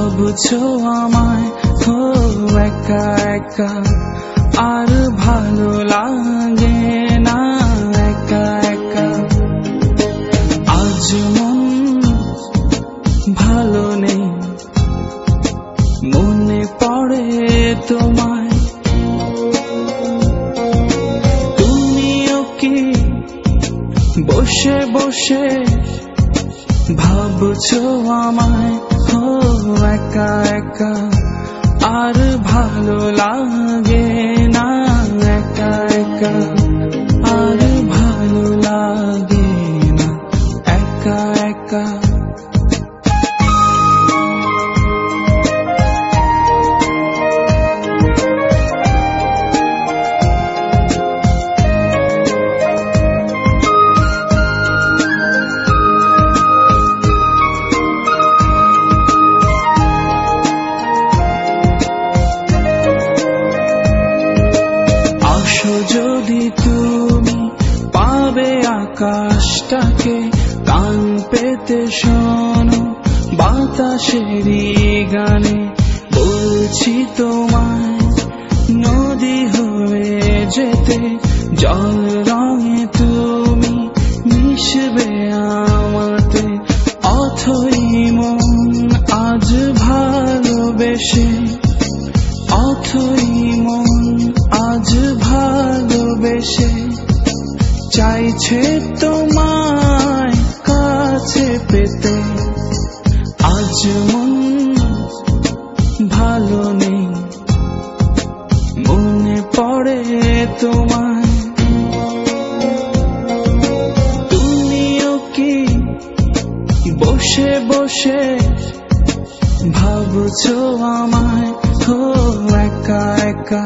ভাবছো আমায় হো একা একা, আর ভালো লাগে না একা একা। আজ মন ভালো নেই, মনে পড়ে তোমায়। তুমিও কি বসে বসে ভাবছো আমায় হো একা একা, আর ভালো লাগে না একা একা, আর ভালো লাগে না একা একা। যদি তুমি পাবে আকাশটাকে কান পেতে শোনো বাতাসেরই গানে, বলছি তোমায় নদী হয়ে যেতে, জল রঙে তুমি মিশবে আমাতে। অথই মন আজ ভালোবেসে, অথই মন আজ ভালোবেসে চাইছে তোমায় কাছে পেতে। আজ মন ভালো নেই, মনে পড়ে তোমায়। তুমিও কি বসে বসে ভাবছো আমায় হো একা একা,